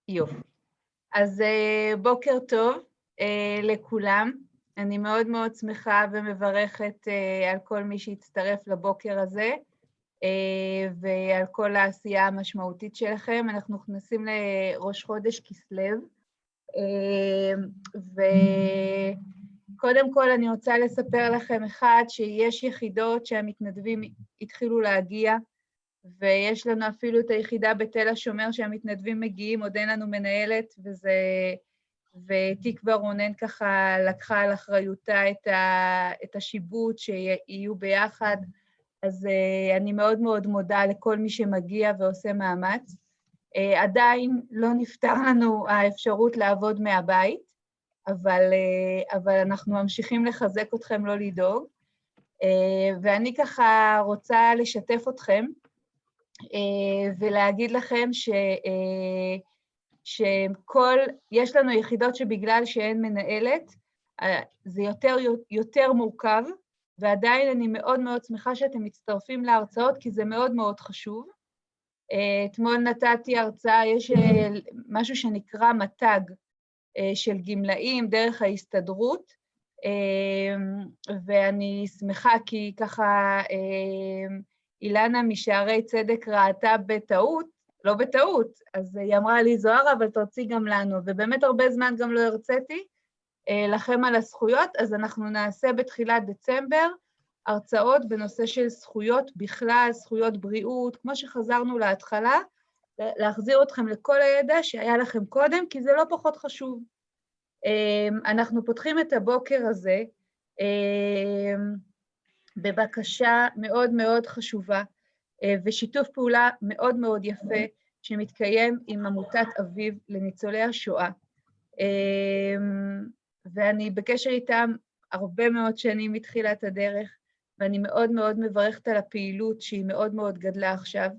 יופי. אז בוקר טוב לכולם. אני מאוד מאוד שמחה ומברכת על כל מי שהצטרף לבוקר הזה, ועל כל העשייה המשמעותית שלכם. אנחנו נכנסים לראש חודש כסלו, וקודם כל אני רוצה לספר לכם שיש יחידות שהמתנדבים התחילו להגיע, ויש לנו אפילו את היחידה בתל השומר שהמתנדבים מגיעים, עוד אין לנו מנהלת, ותקווה רונן ככה לקחה על אחריותה את השיבוט שיהיו ביחד, אז אני מאוד מאוד מודה לכל מי שמגיע ועושה מאמץ. עדיין לא נפתר לנו האפשרות לעבוד מהבית, אבל אנחנו ממשיכים לחזק אתכם לא לדאוג, ואני ככה רוצה לשתף אתכם, ולהגיד לכם יש לנו יחידות שבגלל שאין מנהלת, זה יותר מורכב, ועדיין אני מאוד מאוד שמחה שאתם מצטרפים להרצאות, כי זה מאוד מאוד חשוב. אתמול נתתי הרצאה, יש משהו שנקרא מתג של גמלאים דרך ההסתדרות, ואני שמחה כי ככה אילנה משערי צדק ראתה בטעות, לא בטעות, אז היא אמרה לי, זוהר, אבל תרצי גם לנו, ובאמת הרבה זמן גם לא הרציתי לכם על הזכויות, אז אנחנו נעשה בתחילת דצמבר הרצאות בנושא של זכויות בכלל, זכויות בריאות, כמו שחזרנו להתחלה, להחזיר אתכם לכל הידע שהיה לכם קודם, כי זה לא פחות חשוב. אנחנו פותחים את הבוקר הזה, בבקשה מאוד מאוד חשובה, ושיתוף פעולה מאוד מאוד יפה, שמתקיים עם עמותת אביב לניצולי השואה. ואני בקשר איתם הרבה מאוד שנים מתחילת הדרך, ואני מאוד מאוד מברכת על הפעילות שהיא מאוד מאוד גדלה עכשיו.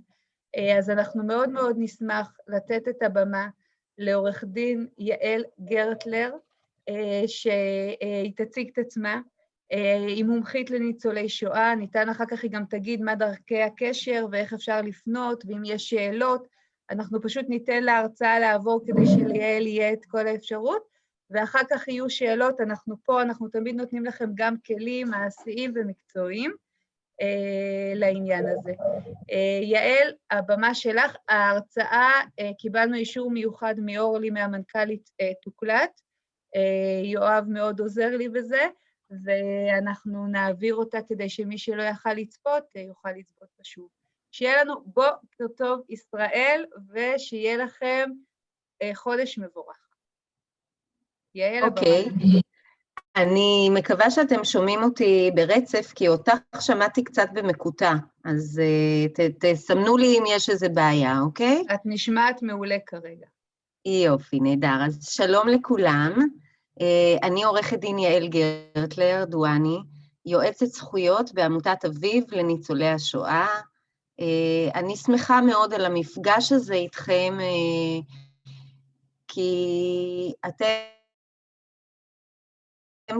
אז אנחנו מאוד מאוד נשמח לתת את הבמה לעורך דין יעל גרטלר, שהיא תציג את עצמה, היא מומחית לניצולי שואה, ניתן אחר כך היא גם תגיד מה דרכי הקשר ואיך אפשר לפנות, ואם יש שאלות, אנחנו פשוט ניתן להרצאה לעבור כדי שליעל יהיה את כל האפשרות, ואחר כך יהיו שאלות, אנחנו פה, אנחנו תמיד נותנים לכם גם כלים מעשיים ומקצועיים לעניין הזה. יעל, הבמה שלך, ההרצאה, קיבלנו אישור מיוחד מאורלי מהמנכ"לית תוקלט, יואב מאוד עוזר לי בזה, ואנחנו נעביר אותה כדי שמי שלא יוכל לצפות, יוכל לצפות פשוט. שיהיה לנו בוקר טוב ישראל, ושיהיה לכם חודש מבורך. יעל, אוקיי, אני מקווה שאתם שומעים אותי ברצף, כי אותך שמעתי קצת במקוטע, אז תסמנו לי אם יש איזה בעיה, אוקיי? את נשמעת מעולה כרגע. יופי, נהדר. אז שלום לכולם. אני עורכת דין יעל גרטלר דואני, יועצת זכויות בעמותת אביב לניצולי השואה. אני שמחה מאוד על המפגש הזה איתכם, כי אתם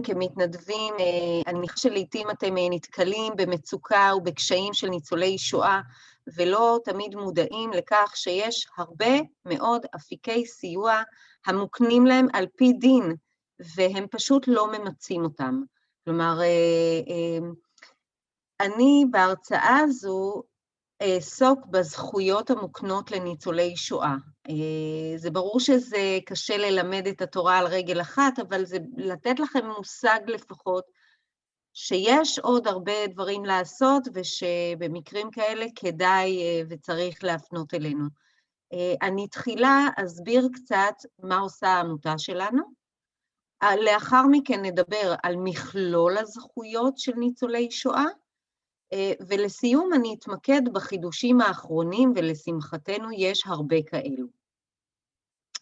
כמתנדבים, אני חושבת שלעיתים אתם נתקלים במצוקה ובקשיים של ניצולי שואה, ולא תמיד מודעים לכך שיש הרבה מאוד אפיקי סיוע המוקנים להם על פי דין, והם פשוט לא ממצים אותם. כלומר, אני בהרצאה הזו אעסוק בזכויות המוקנות לניצולי שואה. זה ברור שזה קשה ללמד את התורה על רגל אחת, אבל זה לתת לכם מושג לפחות שיש עוד הרבה דברים לעשות, ושבמקרים כאלה כדאי וצריך להפנות אלינו. אני תחילה אסביר קצת מה עושה העמותה שלנו. לאחר מכן נדבר על מכלול הזכויות של ניצולי שואה, ולסיום אני אתמקד בחידושים האחרונים, ולשמחתנו יש הרבה כאלו.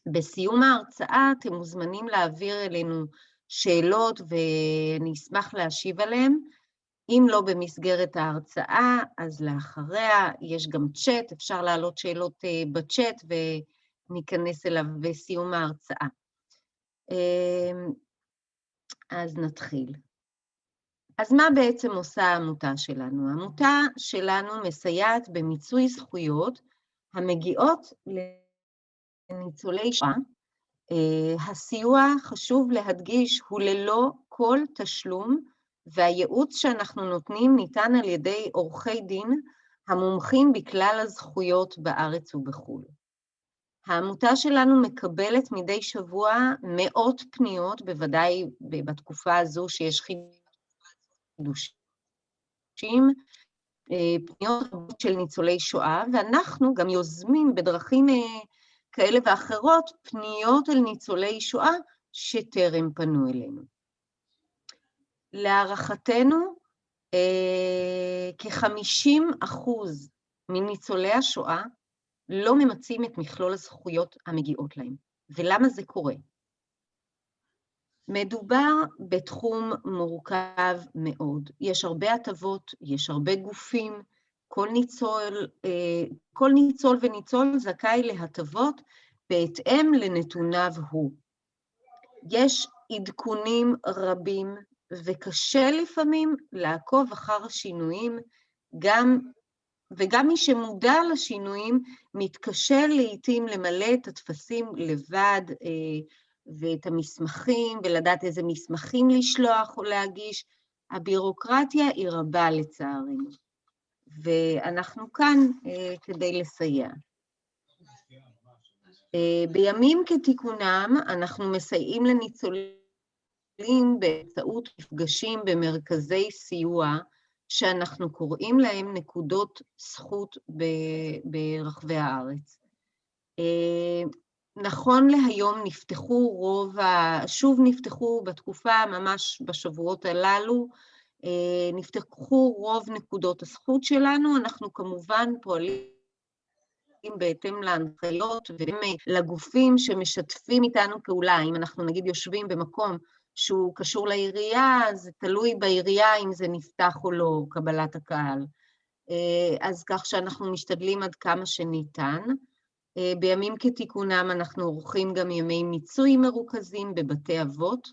בסיום ההרצאה אתם מוזמנים להעביר אלינו שאלות, ואני אשמח להשיב עליהן. אם לא במסגרת ההרצאה, אז לאחריה יש גם צ'אט, אפשר להעלות שאלות בצ'אט, וניכנס אליו בסיום ההרצאה. אז נתחיל. אז מה בעצם עושה העמותה שלנו? העמותה שלנו מסייעת במיצוי זכויות המגיעות לניצולי שואה, הסיוע, חשוב להדגיש, הוא ללא כל תשלום, והייעוץ שאנחנו נותנים ניתן על ידי עורכי דין המומחים בכלל הזכויות בארץ ובחו"ל. העמותה שלנו מקבלת מדי שבוע מאות פניות, בוודאי בתקופה הזו שיש חידושים, פניות רבות של ניצולי שואה, ואנחנו גם יוזמים בדרכים כאלה ואחרות פניות אל ניצולי שואה שטרם פנו אלינו. להערכתנו, כ-50% מניצולי השואה לא ממצים את מכלול הזכויות המגיעות להם. ולמה זה קורה? מדובר בתחום מורכב מאוד. יש הרבה הטבות, יש הרבה גופים, כל ניצול וניצול זכאי להטבות בהתאם לנתוניו הוא. יש עדכונים רבים, וקשה לפעמים לעקוב אחר השינויים, וגם מי שמודע לשינויים מתקשה לעתים למלא את הטפסים לבד, ואת המסמכים, ולדעת איזה מסמכים לשלוח או להגיש. הבירוקרטיה היא רבה לצערנו, ואנחנו כאן כדי לסייע. בימים כתיקונם אנחנו מסייעים לניצולים באמצעות מפגשים במרכזי סיוע, שאנחנו קוראים להם נקודות זכות ברחבי הארץ. נכון להיום שוב נפתחו בתקופה, ממש בשבועות הללו, נפתחו רוב נקודות הזכות שלנו. אנחנו כמובן פועלים בהתאם להנחיות ולגופים שמשתפים איתנו פעולה. אם אנחנו נגיד יושבים במקום שהוא קשור לעירייה, זה תלוי בעירייה אם זה נפתח או לא, קבלת הקהל. אז כך שאנחנו משתדלים עד כמה שניתן. בימים כתיקונם אנחנו עורכים גם ימי מיצוי מרוכזים בבתי אבות.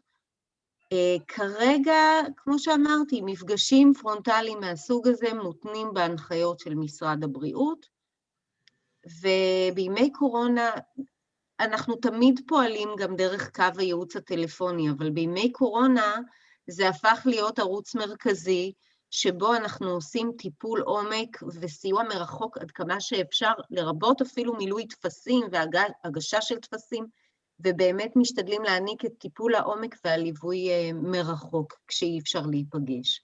כרגע, כמו שאמרתי, מפגשים פרונטליים מהסוג הזה מותנים בהנחיות של משרד הבריאות, ובימי קורונה אנחנו תמיד פועלים גם דרך קו הייעוץ הטלפוני, אבל בימי קורונה זה הפך להיות ערוץ מרכזי, שבו אנחנו עושים טיפול עומק וסיוע מרחוק עד כמה שאפשר, לרבות אפילו מילוי טפסים והגשה של טפסים, ובאמת משתדלים להעניק את טיפול העומק והליווי מרחוק, כשאי אפשר להיפגש.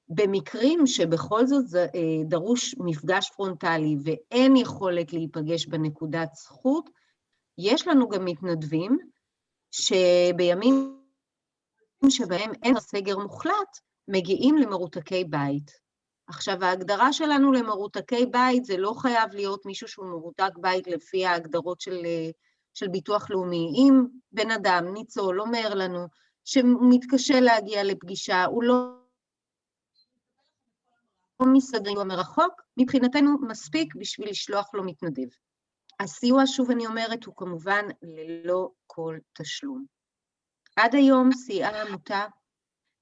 במקרים שבכל זאת דרוש מפגש פרונטלי ואין יכולת להיפגש בנקודת זכות, יש לנו גם מתנדבים שבימים שבהם אין סגר מוחלט, מגיעים למרותקי בית. עכשיו, ההגדרה שלנו למרותקי בית זה לא חייב להיות מישהו שהוא מרותק בית לפי ההגדרות של ביטוח לאומי. אם בן אדם ניצול אומר לנו שמתקשה להגיע לפגישה, הוא לא מסתדרים מרחוק, מבחינתנו מספיק בשביל לשלוח לו מתנדב. הסיוע, שוב אני אומרת, הוא כמובן ללא כל תשלום. עד היום סייעה העמותה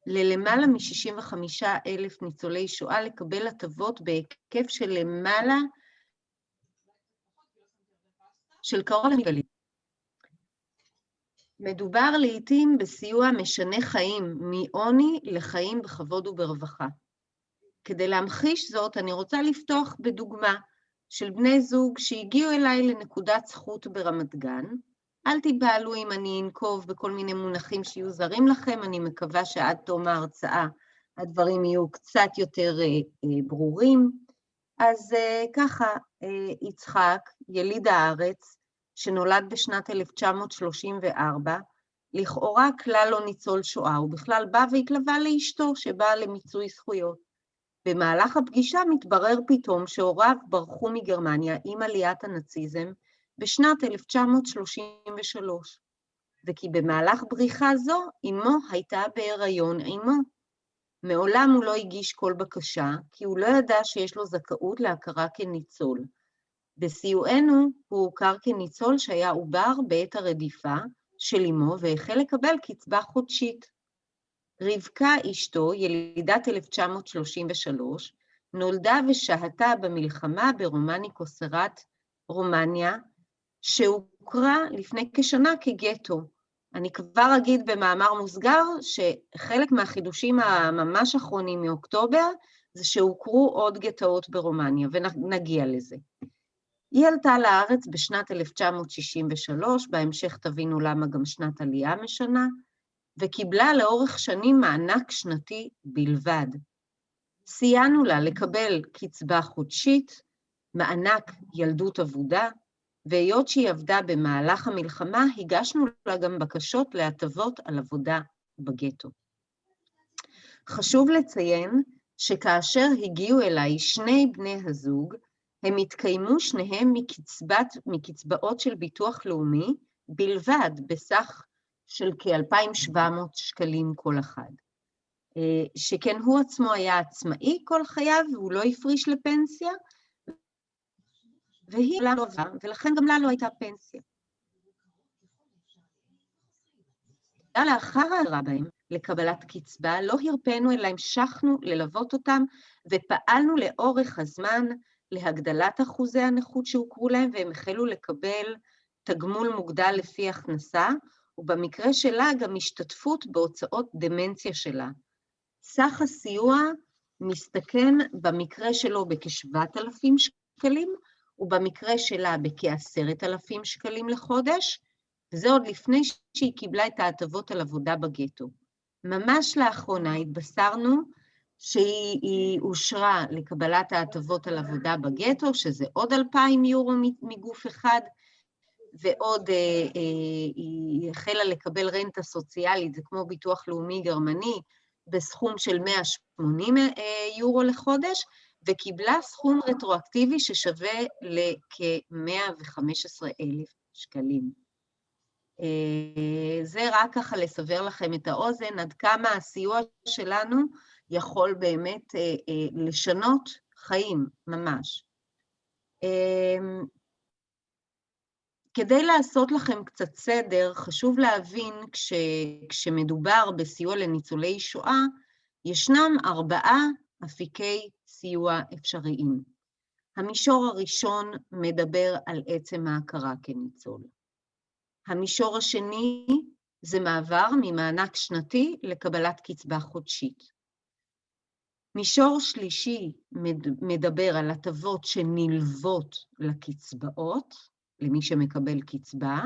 ללמעלה מ-65,000 ניצולי שואה לקבל הטבות בהיקף של למעלה של קרוב למיליון. מדובר לעתים בסיוע משנה חיים, מעוני לחיים בכבוד וברווחה. כדי להמחיש זאת, אני רוצה לפתוח בדוגמה של בני זוג שהגיעו אליי לנקודת זכות ברמת גן. אל תיבהלו אם אני אנקוב בכל מיני מונחים שיהיו זרים לכם, אני מקווה שעד תום ההרצאה הדברים יהיו קצת יותר ברורים. אז ככה, יצחק, יליד הארץ, שנולד בשנת 1934, לכאורה כלל לא ניצול שואה, הוא בכלל בא והתלווה לאשתו שבאה למיצוי זכויות. במהלך הפגישה מתברר פתאום שהוריו ברחו מגרמניה עם עליית הנאציזם בשנת 1933, וכי במהלך בריחה זו אמו הייתה בהיריון עמו. מעולם הוא לא הגיש כל בקשה, כי הוא לא ידע שיש לו זכאות להכרה כניצול. בסיוענו הוא הוכר כניצול שהיה עובר בעת הרדיפה של אמו והחל לקבל קצבה חודשית. רבקה אשתו, ילידת 1933, נולדה ושהתה במלחמה ברומניקו סרט, רומניה, שהוא הוכרה לפני כשנה כגטו. אני כבר אגיד במאמר מוסגר שחלק מהחידושים הממש אחרונים מאוקטובר, זה שהוכרו עוד גטאות ברומניה, ונגיע לזה. היא עלתה לארץ בשנת 1963, בהמשך תבינו למה גם שנת עלייה משנה, וקיבלה לאורך שנים מענק שנתי בלבד. סייענו לה לקבל קצבה חודשית, מענק ילדות עבודה, והיות שהיא עבדה במהלך המלחמה, הגשנו לה גם בקשות להטבות על עבודה בגטו. חשוב לציין שכאשר הגיעו אליי שני בני הזוג, הם התקיימו שניהם מקצבאות של ביטוח לאומי בלבד, בסך של כ-2,700 שקלים כל אחד. שכן הוא עצמו היה עצמאי כל חייו, והוא לא הפריש לפנסיה, והיא לא עבדה, ולכן גם לה לא הייתה פנסיה. לאחר הערה בהם לקבלת קצבה, לא הרפאנו אלא המשכנו ללוות אותם, ופעלנו לאורך הזמן להגדלת אחוזי הנכות שהוכרו להם, והם החלו לקבל תגמול מוגדל לפי הכנסה, ובמקרה שלה גם השתתפות בהוצאות דמנציה שלה. סך הסיוע מסתכן במקרה שלו בכ-7,000 שקלים, ובמקרה שלה בכ-10,000 שקלים לחודש, וזה עוד לפני שהיא קיבלה את ההטבות על עבודה בגטו. ממש לאחרונה התבשרנו שהיא אושרה לקבלת ההטבות על עבודה בגטו, שזה עוד 2,000 יורו מגוף אחד, ועוד היא החלה לקבל רנטה סוציאלית, זה כמו ביטוח לאומי גרמני, בסכום של 180 יורו לחודש, וקיבלה סכום רטרואקטיבי ששווה לכ-115,000 שקלים. זה רק ככה לסבר לכם את האוזן, עד כמה הסיוע שלנו יכול באמת לשנות חיים, ממש. כדי לעשות לכם קצת סדר, חשוב להבין כשמדובר בסיוע לניצולי שואה, ישנם 4 אפיקי סיוע אפשריים. המישור הראשון מדבר על עצם ההכרה כניצול. המישור השני זה מעבר ממענק שנתי לקבלת קצבה חודשית. מישור שלישי מדבר על הטבות שנלוות לקצבאות, למי שמקבל קצבה,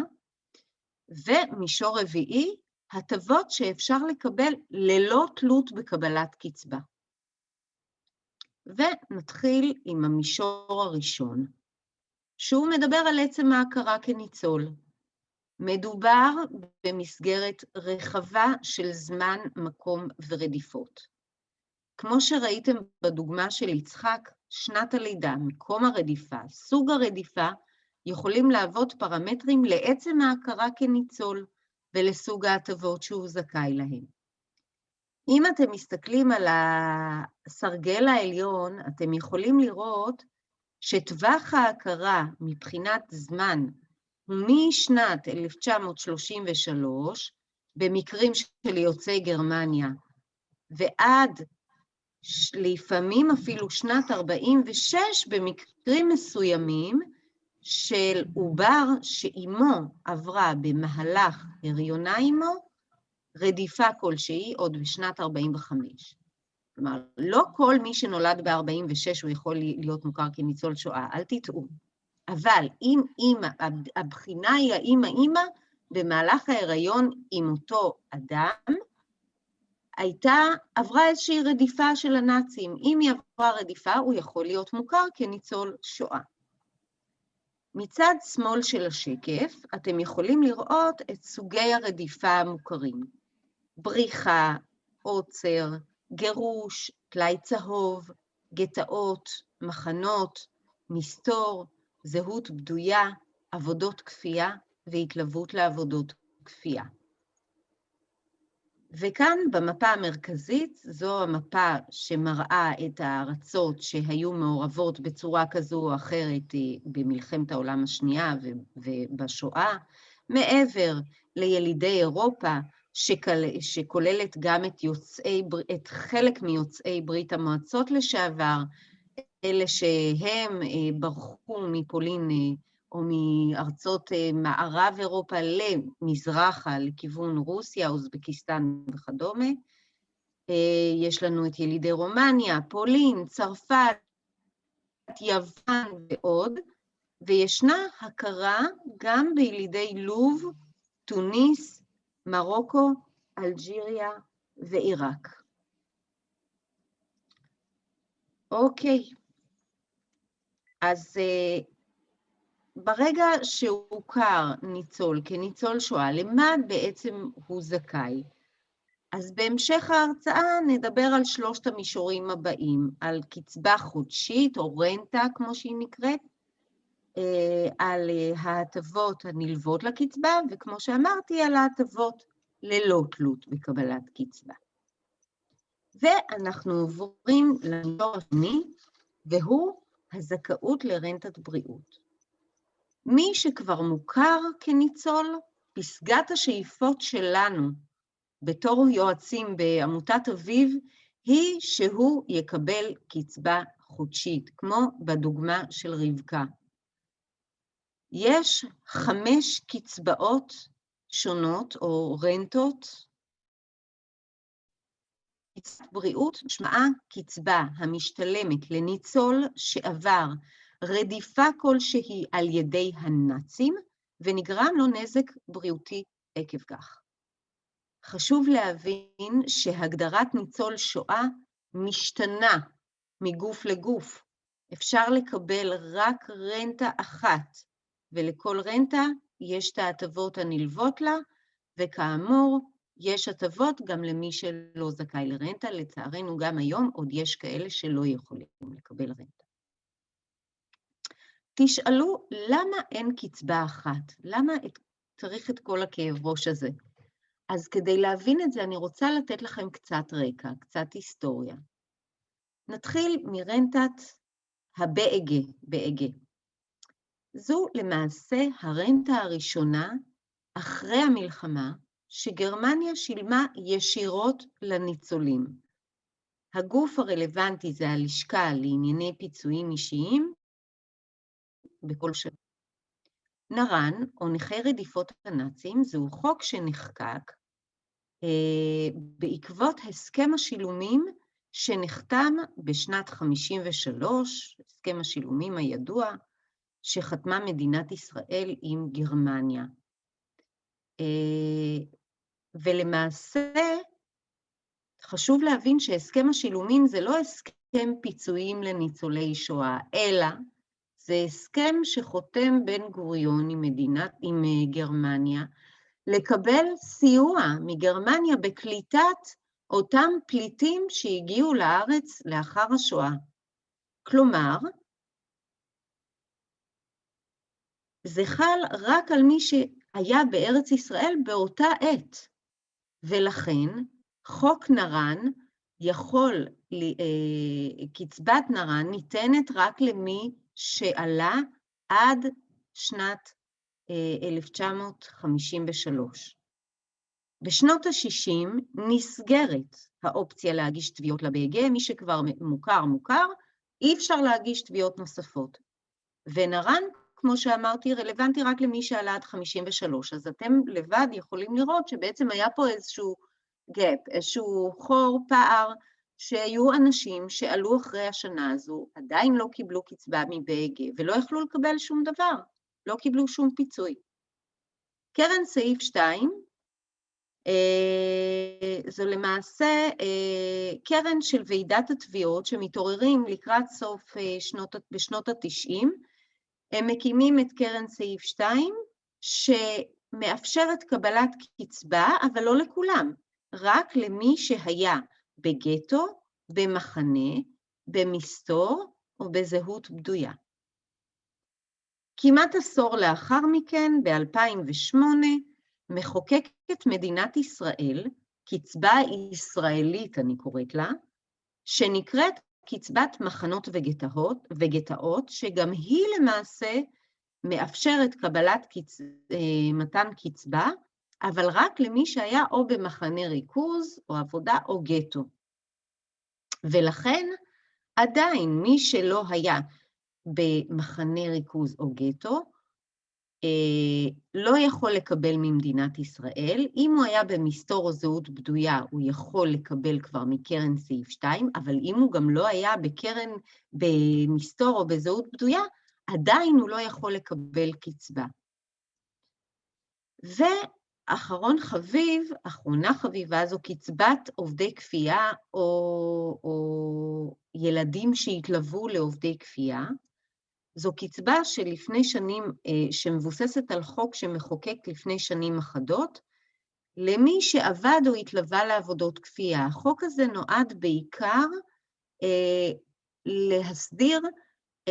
ומישור רביעי, הטבות שאפשר לקבל ללא תלות בקבלת קצבה. ונתחיל עם המישור הראשון, שהוא מדבר על עצם ההכרה כניצול. מדובר במסגרת רחבה של זמן, מקום ורדיפות. כמו שראיתם בדוגמה של יצחק, שנת הלידה, מקום הרדיפה, סוג הרדיפה, יכולים להוות פרמטרים לעצם ההכרה כניצול ולסוג ההטבות שהוא זכאי להם. אם אתם מסתכלים על הסרגל העליון, אתם יכולים לראות שטווח ההכרה מבחינת זמן הוא משנת 1933, במקרים של יוצאי גרמניה, ועד לפעמים אפילו שנת 46, במקרים מסוימים, של עובר שאימו עברה במהלך הריונה אימו, רדיפה כלשהי עוד בשנת 45. כלומר, לא כל מי שנולד ב-46 הוא יכול להיות מוכר כניצול שואה, אל תטעו. אבל אם אימא, הבחינה היא האמא, במהלך ההיריון עם אותו אדם, עברה איזושהי רדיפה של הנאצים. אם היא עברה רדיפה, הוא יכול להיות מוכר כניצול שואה. מצד שמאל של השקף, אתם יכולים לראות את סוגי הרדיפה המוכרים. בריחה, עוצר, גירוש, טלאי צהוב, גטאות, מחנות, מסתור, זהות בדויה, עבודות כפייה והתלוות לעבודות כפייה. וכאן במפה המרכזית, זו המפה שמראה את הארצות שהיו מעורבות בצורה כזו או אחרת במלחמת העולם השנייה ובשואה, מעבר לילידי אירופה, שכוללת גם את חלק מיוצאי ברית המועצות לשעבר, אלה שהם ברחו מפולין או מארצות מערב אירופה למזרחה, לכיוון רוסיה, אוזבקיסטן וכדומה. יש לנו את ילידי רומניה, פולין, צרפת, יוון ועוד, וישנה הכרה גם בילידי לוב, טוניס, מרוקו, אלג'יריה ועיראק. אוקיי, אז ברגע שהוכר ניצול כניצול שואה, למה בעצם הוא זכאי? אז בהמשך ההרצאה נדבר על שלושת המישורים הבאים, על קצבה חודשית או רנטה כמו שהיא נקראת, על ההטבות הנלוות לקצבה, וכמו שאמרתי, על ההטבות ללא תלות בקבלת קצבה. ואנחנו עוברים למישור השני, והוא הזכאות לרנטת בריאות. מי שכבר מוכר כניצול, פסגת השאיפות שלנו בתור יועצים בעמותת אביב, היא שהוא יקבל קצבה חודשית, כמו בדוגמה של רבקה. יש 5 קצבאות שונות או רנטות. קצבת בריאות משמעה קצבה המשתלמת לניצול שעבר רדיפה כלשהי על ידי הנאצים, ונגרם לו נזק בריאותי עקב כך. חשוב להבין שהגדרת ניצול שואה משתנה מגוף לגוף. אפשר לקבל רק רנטה אחת, ולכל רנטה יש את ההטבות הנלוות לה, וכאמור, יש הטבות גם למי שלא זכאי לרנטה. לצערנו גם היום עוד יש כאלה שלא יכולים לקבל רנטה. תשאלו, למה אין קצבה אחת? למה צריך את כל הכאב ראש הזה? אז כדי להבין את זה, אני רוצה לתת לכם קצת רקע, קצת היסטוריה. נתחיל מרנטת הבאג. זו למעשה הרנטה הראשונה אחרי המלחמה, שגרמניה שילמה ישירות לניצולים. הגוף הרלוונטי זה הלשכה לענייני פיצויים אישיים בכל שנה. נר"ן, או נכי רדיפות הנאצים, זהו חוק שנחקק בעקבות הסכם השילומים שנחתם בשנת 53, הסכם השילומים הידוע, שחתמה מדינת ישראל עם גרמניה. ולמעשה, חשוב להבין שהסכם השילומים זה לא הסכם פיצויים לניצולי שואה, אלא זה הסכם שחותם בן גוריון עם גרמניה, לקבל סיוע מגרמניה בקליטת אותם פליטים שהגיעו לארץ לאחר השואה. כלומר, זה חל רק על מי שהיה בארץ ישראל באותה עת, ולכן חוק נר"ן יכול, קצבת נר"ן ניתנת רק למי שעלה עד שנת 1953. בשנות ה-60 נסגרת האופציה להגיש תביעות לבאג, מי שכבר מוכר, אי אפשר להגיש תביעות נוספות. ונר"ן, כמו שאמרתי, רלוונטי רק למי שעלה עד 53, אז אתם לבד יכולים לראות שבעצם היה פה איזשהו גאפ, איזשהו חור, פער, שהיו אנשים שעלו אחרי השנה הזו, עדיין לא קיבלו קצבה מבאג, ולא יכלו לקבל שום דבר, לא קיבלו שום פיצוי. קרן סעיף 2, זו למעשה קרן של ועידת התביעות שמתעוררים לקראת סוף בשנות ה-90, הם מקימים את קרן סעיף 2, שמאפשרת קבלת קצבה, אבל לא לכולם, רק למי שהיה בגטו, במחנה, במסתור או בזהות בדויה. כמעט עשור לאחר מכן, ב-2008, מחוקקת מדינת ישראל, קצבה ישראלית אני קוראת לה, שנקראת קצבת מחנות וגטאות, שגם היא למעשה מאפשרת מתן קצבה, אבל רק למי שהיה או במחנה ריכוז, או עבודה, או גטו. ולכן עדיין מי שלא היה במחנה ריכוז או גטו, לא יכול לקבל ממדינת ישראל. אם הוא היה במסתור או זהות בדויה, הוא יכול לקבל כבר מקרן סעיף 2, אבל אם הוא גם לא היה במסתור או בזהות בדויה, עדיין הוא לא יכול לקבל קצבה. אחרונה חביבה זו קצבת עובדי כפייה או ילדים שהתלוו לעובדי כפייה. זו קצבה שלפני שנים, שמבוססת על חוק שמחוקק לפני שנים אחדות, למי שעבד או התלווה לעבודות כפייה. החוק הזה נועד בעיקר להסדיר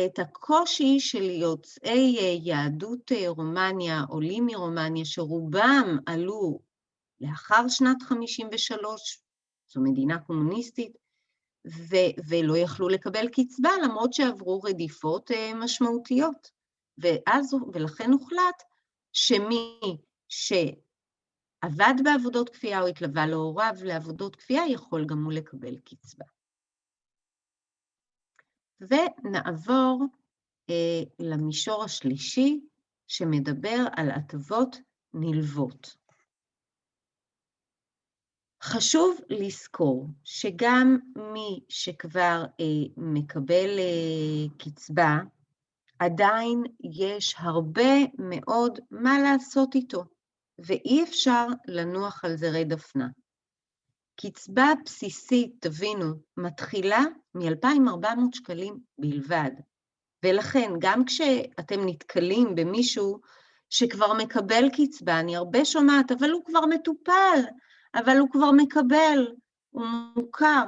את הקושי של יוצאי יהדות רומניה, עולים מרומניה, שרובם עלו לאחר שנת 53, זו מדינה קומוניסטית, ולא יכלו לקבל קצבה, למרות שעברו רדיפות משמעותיות. ולכן הוחלט שמי שעבד בעבודות כפייה או התלווה להוריו לעבודות כפייה, יכול גם הוא לקבל קצבה. ונעבור למישור השלישי, שמדבר על הטבות נלוות. חשוב לזכור שגם מי שכבר מקבל קצבה, עדיין יש הרבה מאוד מה לעשות איתו, ואי אפשר לנוח על זרי דפנה. קצבה בסיסית, תבינו, מתחילה מ-2,400 שקלים בלבד, ולכן גם כשאתם נתקלים במישהו שכבר מקבל קצבה, אני הרבה שומעת, אבל הוא כבר מטופל, אבל הוא כבר מקבל, הוא מוכר.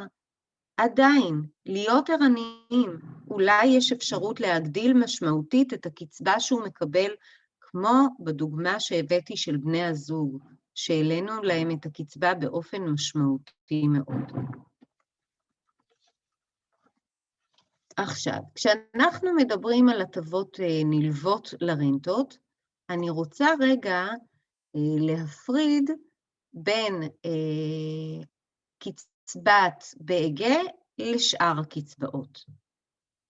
עדיין, להיות ערניים, אולי יש אפשרות להגדיל משמעותית את הקצבה שהוא מקבל, כמו בדוגמה שהבאתי של בני הזוג, שהעלינו להם את הקצבה באופן משמעותי מאוד. עכשיו, כשאנחנו מדברים על הטבות נלוות לרנטות, אני רוצה רגע להפריד בין קצבת BEG לשאר הקצבאות.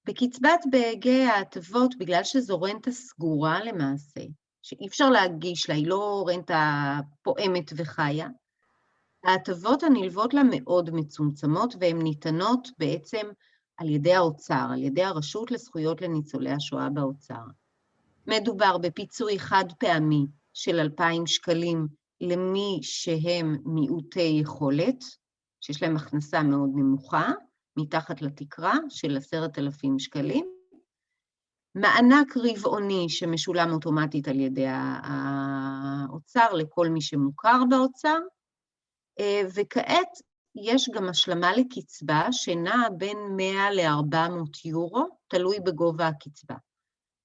בקצבת BEG ההטבות, בגלל שזו רנטה סגורה למעשה, שאי אפשר להגיש לה, היא לא רנטה פועמת וחיה, ההטבות הנלוות לה מאוד מצומצמות, והן ניתנות בעצם על ידי האוצר, על ידי הרשות לזכויות לניצולי השואה באוצר. מדובר בפיצוי חד פעמי של 2,000 שקלים למי שהם מיעוטי יכולת, שיש להם הכנסה מאוד נמוכה, מתחת לתקרה של 10,000 שקלים, מענק רבעוני שמשולם אוטומטית על ידי האוצר לכל מי שמוכר באוצר, וכעת יש גם השלמה לקצבה שנעה בין 100 ל-400 יורו, תלוי בגובה הקצבה.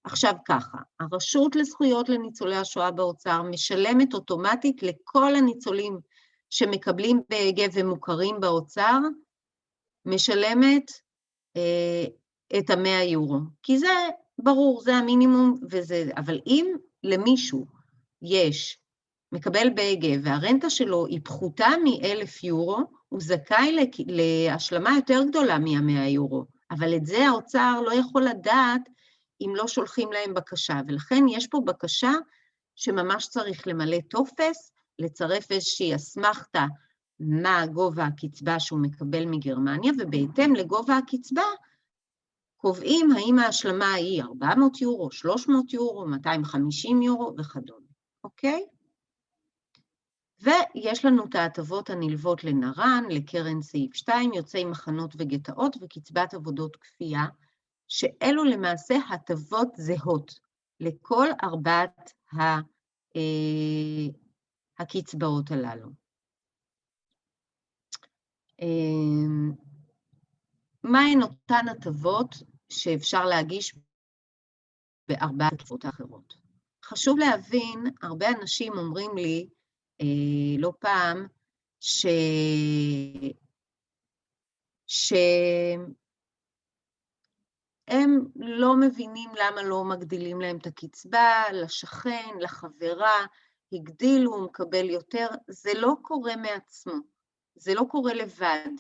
עכשיו ככה, הרשות לזכויות לניצולי השואה באוצר משלמת אוטומטית לכל הניצולים שמקבלים BEG ומוכרים באוצר, משלמת את ה-100 יורו, כי זה ברור, זה המינימום וזה, אבל אם למישהו יש מקבל BEG והרנטה שלו היא פחותה מ-1,000 יורו, הוא זכאי להשלמה יותר גדולה מ-100 יורו, אבל את זה האוצר לא יכול לדעת אם לא שולחים להם בקשה, ולכן יש פה בקשה שממש צריך למלא טופס, לצרף איזושהי אסמכתה מה גובה הקצבה שהוא מקבל מגרמניה, ובהתאם לגובה הקצבה קובעים האם ההשלמה היא 400 יורו, 300 יורו, 250 יורו וכדומה, אוקיי? ויש לנו את ההטבות הנלוות לנר"ן, לקרן סעיף 2, יוצאי מחנות וגטאות וקצבת עבודות כפייה, שאלו למעשה הטבות זהות לכל 4 הקצבאות הללו. מהן אותן הטבות שאפשר להגיש ב4 הקצבאות האחרות? חשוב להבין, הרבה אנשים אומרים לי, לא פעם, שהם לא מבינים למה לא מגדילים להם את הקצבה, לשכן, לחברה, הגדילו, הוא מקבל יותר, זה לא קורה מעצמו, זה לא קורה לבד.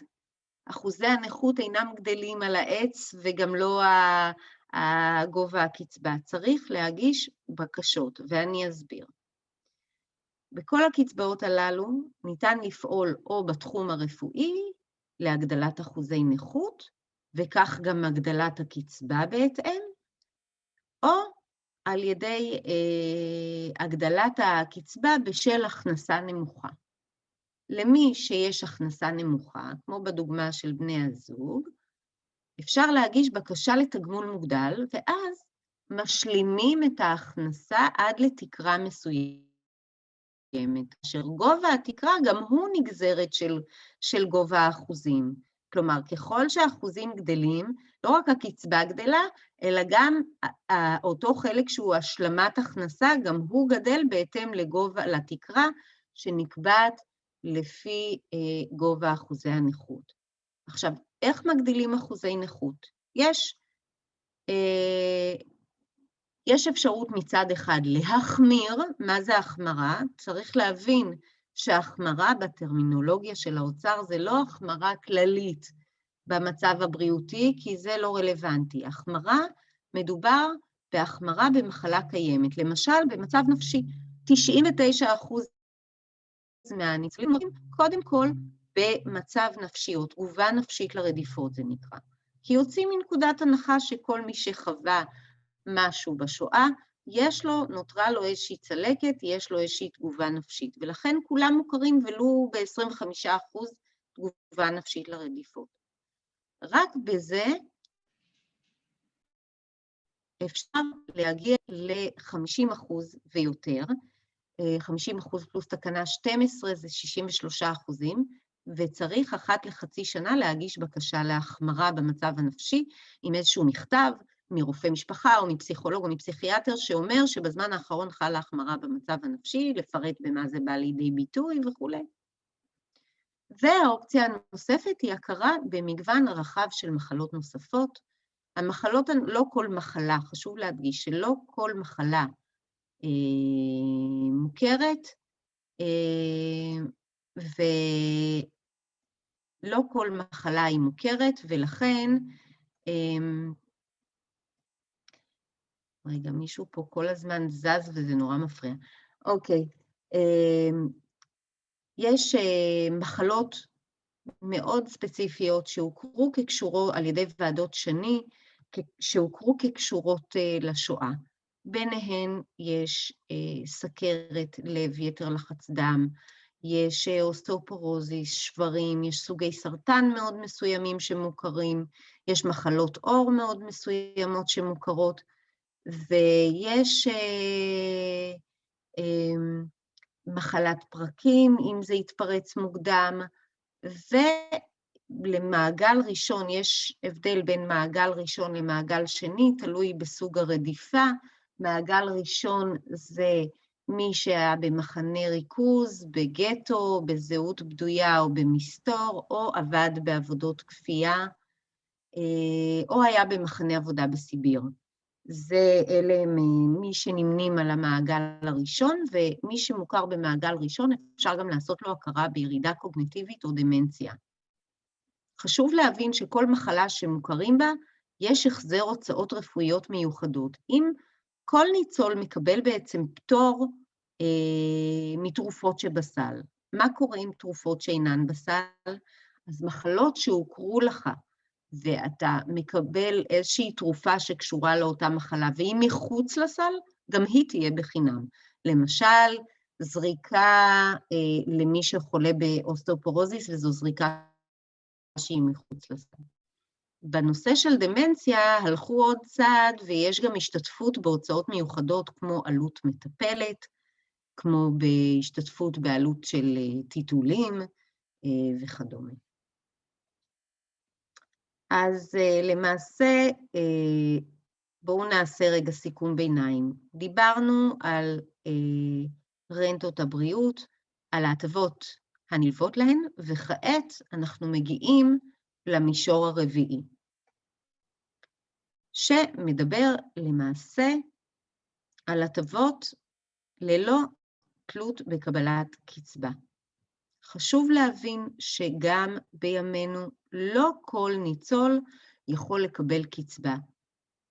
אחוזי הנכות אינם גדלים על העץ, וגם לא גובה הקצבה. צריך להגיש בקשות, ואני אסביר. בכל הקצבאות הללו ניתן לפעול או בתחום הרפואי להגדלת אחוזי נכות, וכך גם הגדלת הקצבה בהתאם, או על ידי הגדלת הקצבה בשל הכנסה נמוכה. למי שיש הכנסה נמוכה, כמו בדוגמה של בני הזוג, אפשר להגיש בקשה לתגמול מוגדל, ואז משלימים את ההכנסה עד לתקרה מסוימת, אשר גובה התקרה גם הוא נגזרת של גובה האחוזים. כלומר, ככל שהאחוזים גדלים, לא רק הקצבה גדלה, אלא גם אותו חלק שהוא השלמת הכנסה, גם הוא גדל בהתאם לתקרה שנקבעת לפי גובה אחוזי הנכות. עכשיו, איך מגדילים אחוזי נכות? יש אפשרות מצד אחד להחמיר. מה זה החמרה? צריך להבין שהחמרה בטרמינולוגיה של האוצר זה לא החמרה כללית במצב הבריאותי, כי זה לא רלוונטי. החמרה, מדובר בהחמרה במחלה קיימת. למשל, במצב נפשי, 99% מהניצולים נותנים קודם כל במצב נפשי, או תגובה נפשית לרדיפות זה נקרא. כי יוצאים מנקודת הנחה שכל מי שחווה משהו בשואה, נותרה לו איזושהי צלקת, יש לו איזושהי תגובה נפשית, ולכן כולם מוכרים ולו ב-25% תגובה נפשית לרדיפות. רק בזה אפשר להגיע ל-50% ויותר, 50% פלוס תקנה 12 זה 63%, וצריך אחת לחצי שנה להגיש בקשה להחמרה במצב הנפשי, עם איזשהו מכתב מרופא משפחה או מפסיכולוג או מפסיכיאטר, שאומר שבזמן האחרון חלה החמרה במצב הנפשי, לפרט במה זה בא לידי ביטוי וכו'. והאופציה הנוספת היא הכרה במגוון רחב של מחלות נוספות. המחלות, לא כל מחלה, חשוב להדגיש שלא כל מחלה מוכרת, ולא כל מחלה היא מוכרת, ולכן, רגע, מישהו פה כל הזמן זז וזה נורא מפריע. אוקיי, יש מחלות מאוד ספציפיות שהוכרו כקשורות על ידי ועדות שני, שהוכרו כקשורות לשואה. ביניהן יש סכרת לב, יתר לחץ דם, יש אוסטאופורוזיס, שברים, יש סוגי סרטן מאוד מסוימים שמוכרים, יש מחלות עור מאוד מסוימות שמוכרות, ויש מחלת פרקים, אם זה יתפרץ מוקדם, ולמעגל ראשון, יש הבדל בין מעגל ראשון למעגל שני, תלוי בסוג הרדיפה. מעגל ראשון זה מי שהיה במחנה ריכוז, בגטו, בזהות בדויה או במסתור, או עבד בעבודות כפייה, או היה במחנה עבודה בסיביר. אלה מי שנמנים על המעגל הראשון, ומי שמוכר במעגל ראשון אפשר גם לעשות לו הכרה בירידה קוגניטיבית או דמנציה. חשוב להבין שכל מחלה שמוכרים בה, יש החזר הוצאות רפואיות מיוחדות. אם כל ניצול מקבל בעצם פטור מתרופות שבסל. מה קורה עם תרופות שאינן בסל? אז מחלות שהוכרו לך, ואתה מקבל איזושהי תרופה שקשורה לאותה מחלה, והיא מחוץ לסל, גם היא תהיה בחינם. למשל, זריקה למי שחולה באוסטאופורוזיס, וזו זריקה שהיא מחוץ לסל. בנושא של דמנציה הלכו עוד צעד, ויש גם השתתפות בהוצאות מיוחדות כמו עלות מטפלת, כמו בהשתתפות בעלות של טיטולים וכדומה. אז למעשה, בואו נעשה רגע סיכום ביניים. דיברנו על רנטות הבריאות, על ההטבות הנלוות להן, וכעת אנחנו מגיעים למישור הרביעי, שמדבר למעשה על הטבות ללא תלות בקבלת קצבה. חשוב להבין שגם בימינו לא כל ניצול יכול לקבל קצבה.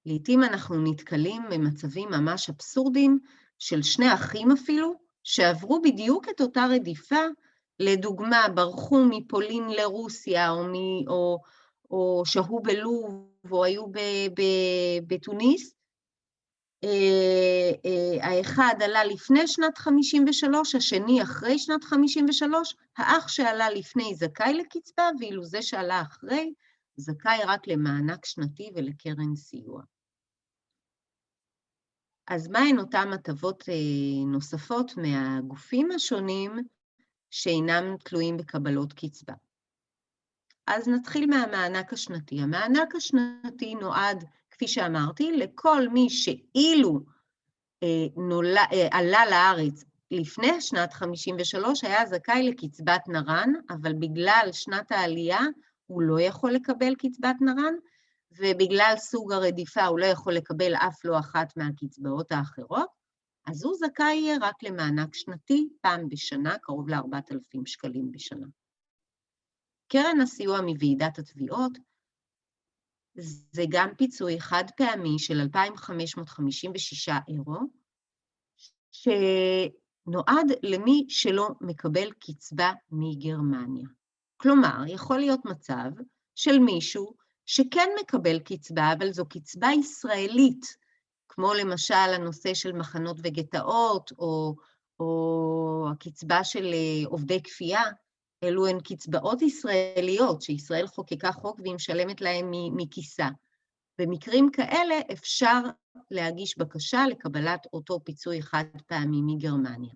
לעתים אנחנו נתקלים במצבים ממש אבסורדיים של שני אחים אפילו, שעברו בדיוק את אותה רדיפה, לדוגמה, ברחו מפולין לרוסיה, או שהו בלוב, או היו בתוניס. האחד עלה לפני שנת 53, השני אחרי שנת 53, האח שעלה לפני זכאי לקצבה, ואילו זה שעלה אחרי, זכאי רק למענק שנתי ולקרן סיוע. אז מהן אותן הטבות נוספות מהגופים השונים שאינם תלויים בקבלות קצבה? אז נתחיל מהמענק השנתי. המענק השנתי נועד, כפי שאמרתי, לכל מי שאילו עלה לארץ לפני שנת 53, היה זכאי לקצבת נרן, אבל בגלל שנת העלייה הוא לא יכול לקבל קצבת נרן, ובגלל סוג הרדיפה הוא לא יכול לקבל אף לא אחת מהקצבאות האחרות, אז הוא זכאי יהיה רק למענק שנתי פעם בשנה, קרוב ל4,000 שקלים בשנה. קרן הסיוע מוועידת התביעות, זה גם פיצוי חד פעמי של 2,556 אירו, שנועד למי שלא מקבל קצבה מגרמניה. כלומר, יכול להיות מצב של מישהו שכן מקבל קצבה, אבל זו קצבה ישראלית, כמו למשל הנושא של מחנות וגטאות, או הקצבה של עובדי כפייה, אלו הן קצבאות ישראליות, שישראל חוקקה חוק והיא משלמת להם מכיסה. במקרים כאלה אפשר להגיש בקשה לקבלת אותו פיצוי חד פעמי מגרמניה.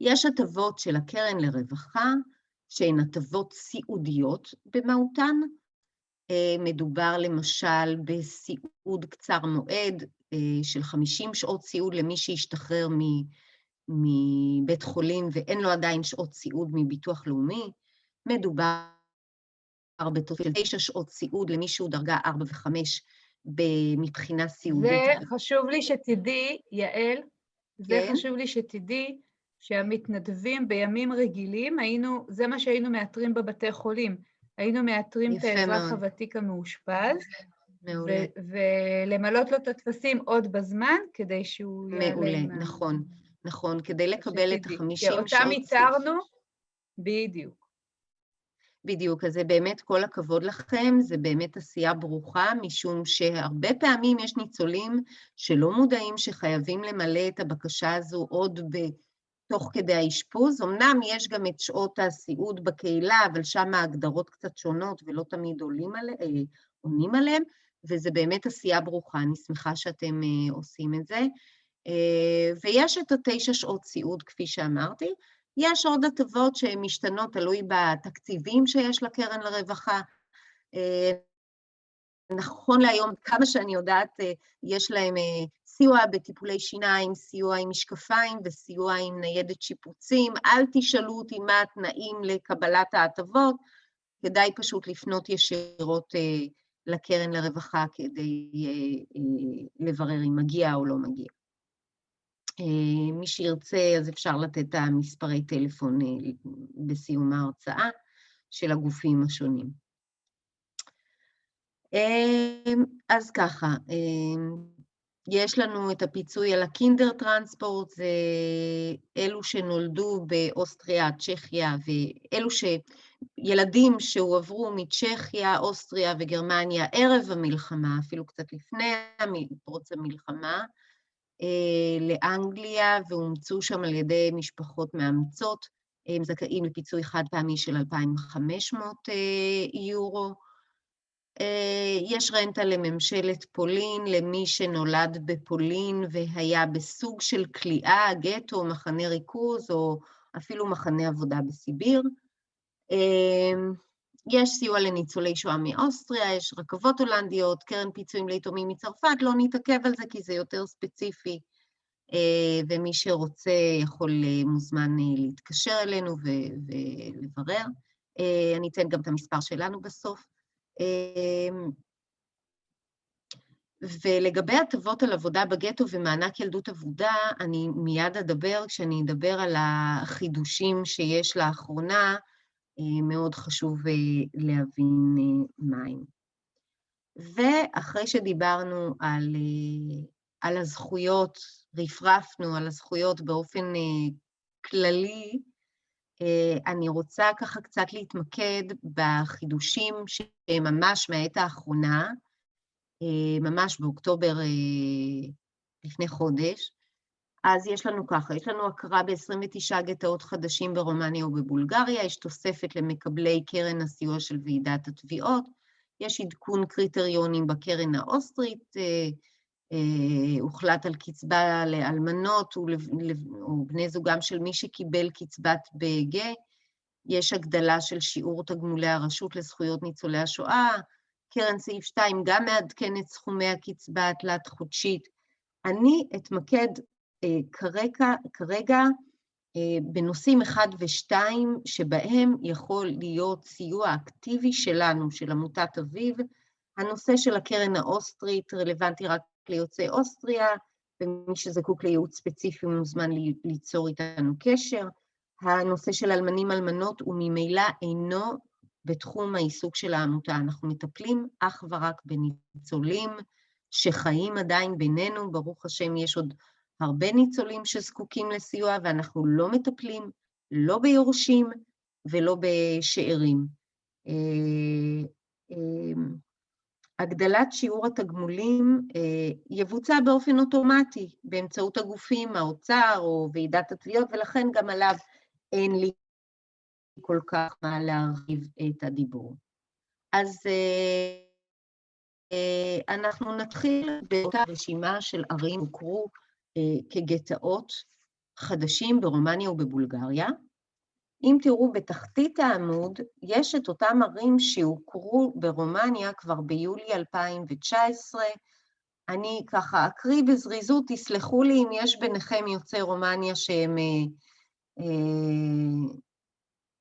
יש הטבות של הקרן לרווחה, שהן הטבות סיעודיות במהותן. מדובר למשל בסיעוד קצר מועד של 50 שעות סיעוד למי שהשתחרר מבית חולים ואין לו עדיין שעות סיעוד מביטוח לאומי. מדובר בתוספת של 9 שעות סיעוד למי שהוא דרגה 4 ו-5 מבחינה סיעודית. זה חשוב לי שתדעי, יעל, זה חשוב לי שתדעי שהמתנדבים בימים רגילים, זה מה שהיינו מאתרים בבתי חולים. היינו מאתרים את האזרח הוותיק המאושפז, ולמלות לו את הטפסים עוד בזמן, כדי שהוא יעלה. מעולה, נכון, נכון, כדי לקבל את 50 שעות. אותם איתרנו, בדיוק. בדיוק, אז זה באמת כל הכבוד לכם, זה באמת עשייה ברוכה, משום שהרבה פעמים יש ניצולים שלא מודעים שחייבים למלא את הבקשה הזו עוד תוך כדי האשפוז. אמנם יש גם את שעות הסיעוד בקהילה, אבל שם ההגדרות קצת שונות ולא תמיד עונים עליהם, וזה באמת עשייה ברוכה, אני שמחה שאתם עושים את זה. ויש את 9 שעות סיעוד, כפי שאמרתי. יש עוד הטבות שהן משתנות, תלוי בתקציבים שיש לקרן לרווחה. נכון להיום, כמה שאני יודעת, יש להם סיוע בטיפולי שיניים, סיוע עם משקפיים וסיוע עם ניידת שיפוצים. אל תשאלו אותי מה התנאים לקבלת ההטבות, כדאי פשוט לפנות ישירות לקרן לרווחה כדי לברר אם מגיע או לא מגיע. מי שירצה, אז אפשר לתת את המספרי טלפון בסיום ההרצאה של הגופים השונים. אז ככה, יש לנו את הפיצוי על הקינדר טרנספורט, זה אלו שנולדו באוסטריה, צ'כיה, ואלו ילדים שהועברו מצ'כיה, אוסטריה וגרמניה ערב המלחמה, אפילו קצת לפני פרוץ המלחמה, לאנגליה, ואומצו שם על ידי משפחות מאמצות, הם זכאים לפיצוי חד פעמי של 2,500 יורו. יש רנטה לממשלת פולין, למי שנולד בפולין והיה בסוג של כליאה, גטו, מחנה ריכוז, או אפילו מחנה עבודה בסיביר. יש סיוע לניצולי שואה מאוסטריה, יש רכבות הולנדיות, קרן פיצויים ליתומים מצרפת, לא נתעכב על זה כי זה יותר ספציפי, ומי שרוצה יכול מוזמן להתקשר אלינו ולברר. אני אתן גם את המספר שלנו בסוף. ולגבי הטבות על עבודה בגטו ומענק ילדות עבודה, אני מיד אדבר, כשאני אדבר על החידושים שיש לאחרונה, מאוד חשוב להבין מהם. ואחרי שדיברנו על הזכויות, רפרפנו על הזכויות באופן כללי, אני רוצה ככה קצת להתמקד בחידושים שהם ממש מהעת האחרונה, ממש באוקטובר לפני חודש. אז יש לנו ככה, יש לנו הכרה ב-29 גטאות חדשים ברומניה ובבולגריה, יש תוספת למקבלי קרן הסיוע של ועידת התביעות, יש עדכון קריטריונים בקרן האוסטרית, הוחלט על קצבה לאלמנות ובני זוגם של מי שקיבל קצבת BG, יש הגדלה של שיעור תגמולי הרשות לזכויות ניצולי השואה, קרן סעיף 2 גם מעדכנת סכומי הקצבה התלת חודשית. אני אתמקד כרגע בנושאים 1 ו-2 שבהם יכול להיות סיוע אקטיבי שלנו, של עמותת אביב. הנושא של הקרן האוסטרית רלוונטי רק ליוצאי אוסטריה, ומי שזקוק לייעוץ ספציפי מוזמן ליצור איתנו קשר. הנושא של אלמנים אלמנות הוא ממילא אינו בתחום העיסוק של העמותה. אנחנו מטפלים אך ורק בניצולים שחיים עדיין בינינו, ברוך השם יש עוד הרבה ניצולים שזקוקים לסיוע, ואנחנו לא מטפלים, לא ביורשים ולא בשאירים. הגדלת שיעור התגמולים יבוצע באופן אוטומטי, באמצעות הגופים, האוצר או ועידת התביעות, ולכן גם עליו אין לי כל כך מה להרחיב את הדיבור. אז אנחנו נתחיל באותה רשימה של ערים הוכרו כגטאות חדשים ברומניה ובבולגריה. אם תראו בתחתית העמוד, יש את אותם ערים שהוכרו ברומניה כבר ביולי 2019. אני ככה אקריא בזריזות, תסלחו לי אם יש ביניכם יוצאי רומניה שהם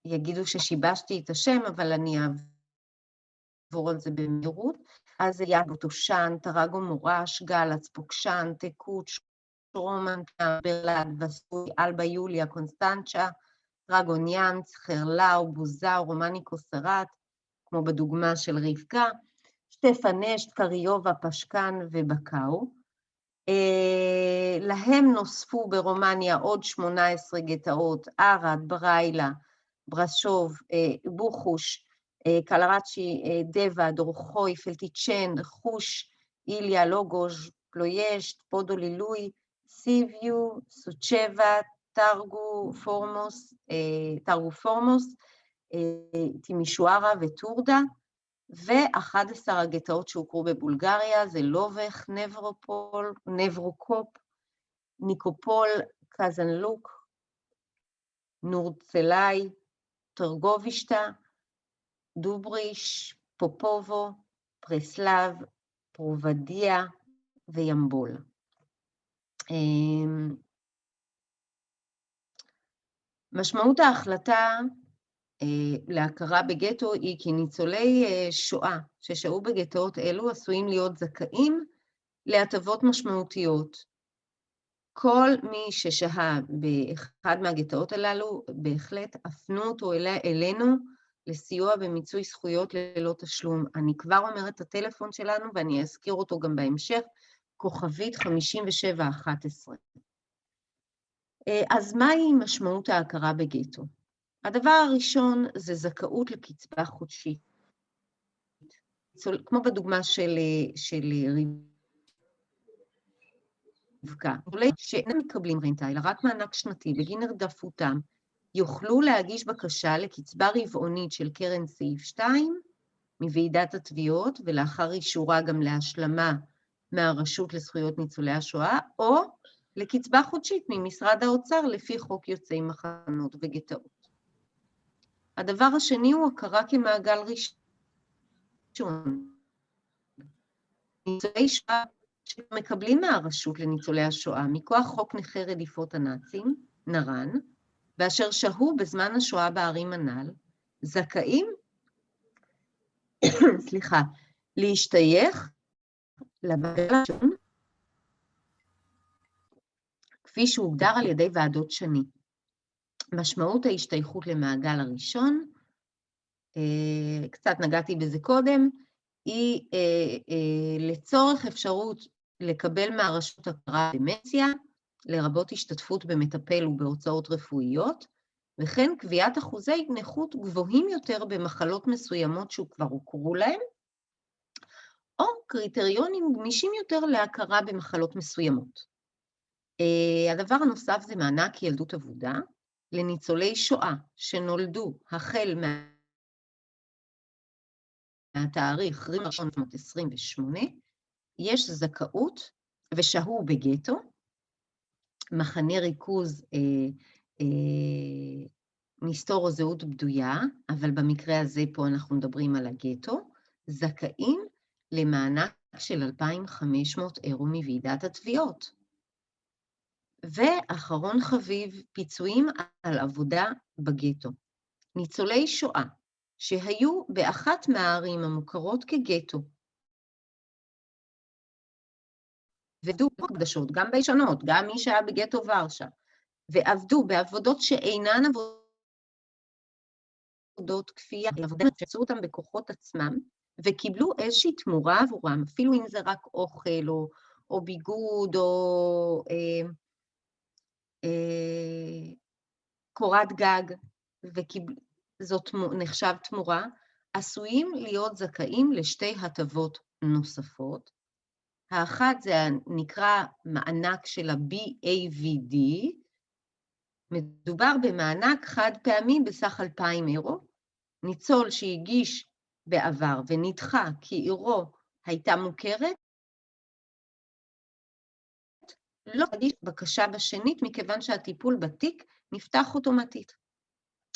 יגידו ששיבשתי את השם, אבל אני אעבור על זה במהירות. אז היה בוטושן, טרגו מורש, גלץ, פוקשן, טקוץ', רומן, ברלד, וסוי, אלבה יוליה, קונסטנצ'ה, טרגוניאנץ, חרלאו, בוזאו, רומניקו סרט, כמו בדוגמה של רבקה, שטפנשט, קריובה, פשקן ובקאו. להם נוספו ברומניה עוד 18 גטאות, ארד, בריילה, ברשוב, בוחוש, קלרצ'י, דבא, דורחוי, פלטיצ'ן, חוש, איליה, לוגוז', פלוישט, פודולילוי, סיביו, סוצ'בה, טרגו פורמוס, תימישוארה וטורדה, ו11 הגטאות שהוכרו בבולגריה, זה לובך, נברוקופ, ניקופול, קזנלוק, נורצלאי, טרגובישטה, דובריש, פופובו, פרסלב, פרובדיה וימבול. משמעות ההחלטה להכרה בגטו היא כי ניצולי שואה ששהו בגטאות אלו עשויים להיות זכאים להטבות משמעותיות. כל מי ששהה באחד מהגטאות הללו, בהחלט הפנו אותו אלינו לסיוע במיצוי זכויות ללא תשלום. אני כבר אומרת את הטלפון שלנו ואני אזכיר אותו גם בהמשך, כוכבית 5711. אז מהי משמעות ההכרה בגטו? הדבר הראשון זה זכאות לקצבה חודשית. כמו בדוגמה של רבקה. שאינם מקבלים רנטה, אלא רק מענק שנתי בגין הרדפותם, יוכלו להגיש בקשה לקצבה רבעונית של קרן סעיף 2 מוועידת התביעות, ולאחר אישורה גם להשלמה מהרשות לזכויות ניצולי השואה, או לקצבה חודשית ממשרד האוצר לפי חוק יוצאי מחנות וגטאות. הדבר השני הוא הכרה כמעגל ראשון. ניצולי שואה שמקבלים מהרשות לניצולי השואה מכוח חוק נכי רדיפות הנאצים, נר"ן, ואשר שהו בזמן השואה בערים הנ"ל, זכאים, להשתייך למעגל הראשון, כפי שהוגדר על ידי ועדות שני. משמעות ההשתייכות למעגל הראשון, קצת נגעתי בזה קודם, היא לצורך אפשרות לקבל מהרשות הכרה בדמנציה, לרבות השתתפות במטפל ובהוצאות רפואיות, וכן קביעת אחוזי נכות גבוהים יותר במחלות מסוימות שכבר הוכרו להם, או קריטריונים גמישים יותר להכרה במחלות מסוימות. הדבר הנוסף זה מענק ילדות עבודה לניצולי שואה שנולדו החל מהתאריך 1/1/28, יש זכאות ושהו בגטו, מחנה ריכוז מסתור או זהות בדויה, אבל במקרה הזה פה אנחנו מדברים על הגטו, זכאים למענק של 2,500 אירו מוועידת התביעות. ואחרון חביב, פיצויים על עבודה בגטו. ניצולי שואה שהיו באחת מהערים המוכרות כגטו, ועבדו בקדשות, גם בישנות, גם מי שהיה בגטו ורשה, ועבדו בעבודות שאינן עבודות כפייה, אלא עבודות שעשו אותם בכוחות עצמם, וקיבלו איזושהי תמורה עבורם, אפילו אם זה רק אוכל, או ביגוד, או קורת גג, זאת נחשב תמורה, עשויים להיות זכאים לשתי הטבות נוספות. האחת זה נקרא מענק של ה-BAVD, מדובר במענק חד פעמי בסך 2,000 אירו, ניצול שהגיש בעבר ונדחה כי עירו הייתה מוכרת, לא תגיש בקשה בשנית מכיוון שהטיפול בתיק נפתח אוטומטית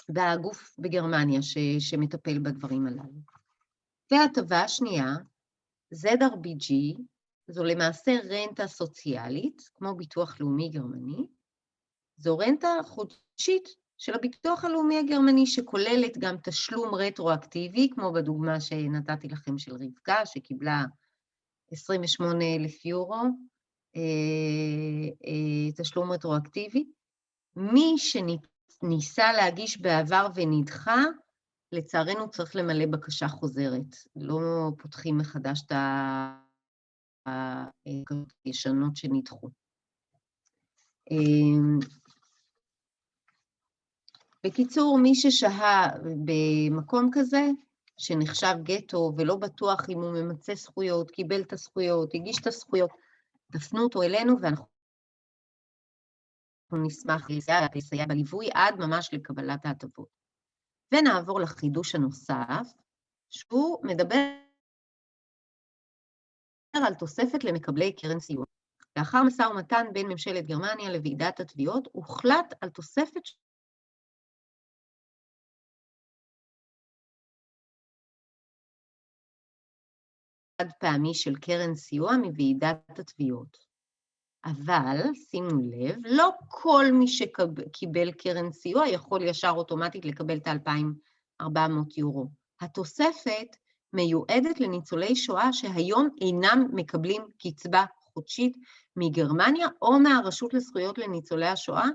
בגוף בגרמניה שמטפל בדברים הללו. וההטבה השנייה, ZRBG, זו למעשה רנטה סוציאלית, כמו ביטוח לאומי גרמני, זו רנטה חודשית של הביטוח הלאומי הגרמני, שכוללת גם תשלום רטרואקטיבי, כמו בדוגמה שנתתי לכם של רבקה, שקיבלה 28,000 יורו, תשלום רטרואקטיבי. מי שניסה להגיש בעבר ונדחה, לצערנו צריך למלא בקשה חוזרת. לא פותחים מחדש את הישנות שנדחו. בקיצור, מי ששהה במקום כזה, שנחשב גטו ולא בטוח אם הוא ממצה זכויות, קיבל את הזכויות, הגיש את הזכויות, תפנו אותו אלינו ואנחנו נשמח לסייע בליווי עד ממש לקבלת ההטבות. ונעבור לחידוש הנוסף, שהוא מדבר על תוספת למקבלי קרן סיוע. לאחר משא ומתן בין ממשלת גרמניה לוועידת התביעות, הוחלט על תוספת חד פעמי של קרן סיוע מוועידת התביעות. אבל, שימו לב, לא כל מי שקיבל קרן סיוע יכול ישר אוטומטית לקבל את 2,400 יורו. התוספת מיועדת לניצולי שואה שהיום אינם מקבלים קצבה חודשית מגרמניה או מהרשות לזכויות לניצולי השואה,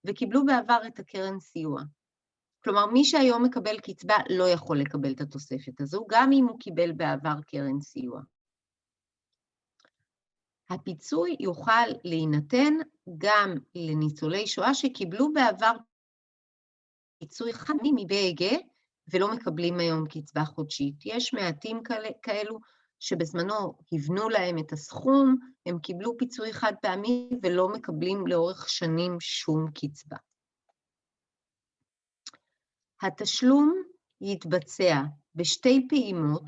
וקיבלו בעבר את הקרן סיוע. כלומר, מי שהיום מקבל קצבה לא יכול לקבל את התוספת הזו, גם אם הוא קיבל בעבר קרן סיוע. הפיצוי יוכל להינתן גם לניצולי שואה שקיבלו בעבר פיצוי חד מבאג ולא מקבלים היום קצבה חודשית. יש מעטים כאלו שבזמנו הבנו להם את הסכום, הם קיבלו פיצוי חד פעמי ולא מקבלים לאורך שנים שום קצבה. התשלום יתבצע בשתי פעימות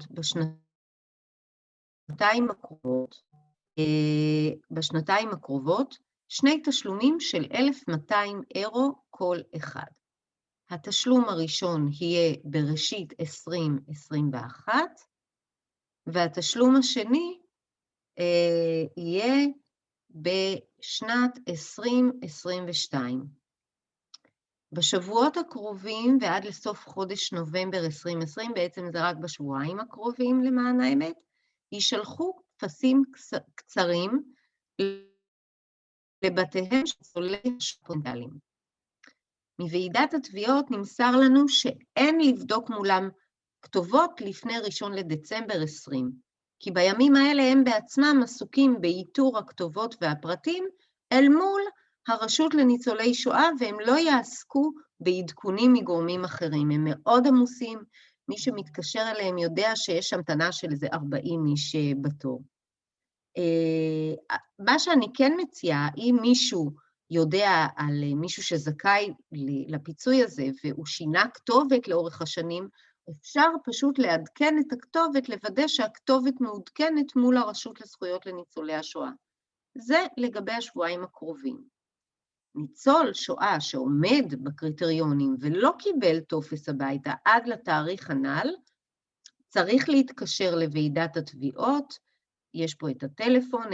בשנתיים הקרובות, שני תשלומים של 1,200 אירו כל אחד. התשלום הראשון יהיה בראשית 2021, והתשלום השני יהיה בשנת 2022. בשבועות הקרובים ועד לסוף חודש נובמבר 2020, בעצם זה רק בשבועיים הקרובים למען האמת, יישלחו טפסים קצרים לבתיהם של ניצולי השואה. מוועידת התביעות נמסר לנו שאין לבדוק מולם כתובות לפני 1 לדצמבר 20, כי בימים האלה הם בעצמם עסוקים באיתור הכתובות והפרטים אל מול הרשות לניצולי שואה, והם לא יעסקו בעדכונים מגורמים אחרים. הם מאוד עמוסים, מי שמתקשר אליהם יודע שיש המתנה של איזה 40 איש בתור. מה שאני כן מציעה, אם מישהו יודע על מישהו שזכאי לפיצוי הזה, והוא שינה כתובת לאורך השנים, אפשר פשוט לעדכן את הכתובת, לוודא שהכתובת מעודכנת מול הרשות לזכויות לניצולי השואה. זה לגבי השבועיים הקרובים. ניצול שואה שעומד בקריטריונים ולא קיבל טופס הביתה עד לתאריך הנ"ל, צריך להתקשר לוועידת התביעות, יש פה את הטלפון 03-519-4400,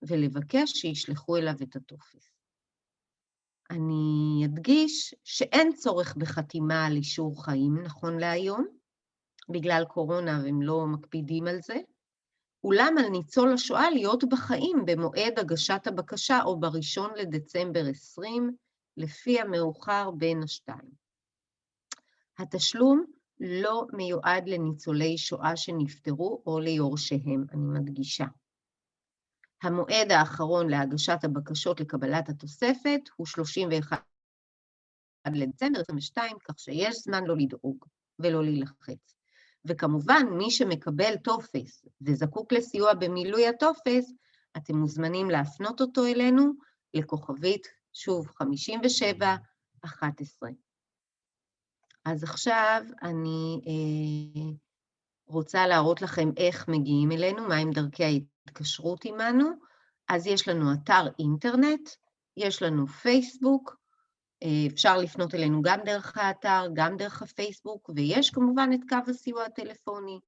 ולבקש שישלחו אליו את הטופס. אני אדגיש שאין צורך בחתימה על אישור חיים נכון להיום, בגלל קורונה והם לא מקפידים על זה, אולם על ניצול השואה להיות בחיים במועד הגשת הבקשה או ב1 לדצמבר 20, לפי המאוחר בין השתיים. התשלום לא מיועד לניצולי שואה שנפטרו או ליורשיהם, אני מדגישה. המועד האחרון להגשת הבקשות לקבלת התוספת הוא 31 לדצמבר 22, כך שיש זמן לא לדאוג ולא להילחץ. וכמובן, מי שמקבל טופס וזקוק לסיוע במילוי הטופס, אתם מוזמנים להפנות אותו אלינו לכוכבית, שוב, 5711. אז עכשיו אני רוצה להראות לכם איך מגיעים אלינו, מהם דרכי ההתקשרות עמנו. אז יש לנו אתר אינטרנט, יש לנו פייסבוק, אפשר לפנות אלינו גם דרך האתר, גם דרך הפייסבוק, ויש כמובן את קו הסיוע הטלפוני.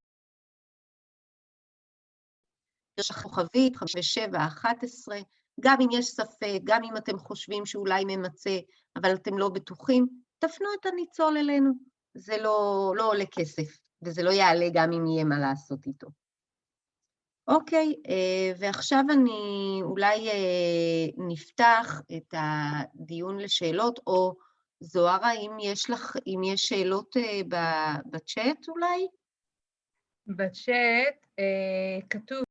יש כוכבית 5711, גם אם יש ספק, גם אם אתם חושבים שאולי ממצא, אבל אתם לא בטוחים, תפנו את הניצול אלינו. זה לא עולה כסף, וזה לא יעלה גם אם יהיה מה לעשות איתו. אוקיי, ועכשיו אני אולי נפתח את הדיון לשאלות, או זוהרה, אם יש שאלות בצ'אט אולי? בצ'אט כתוב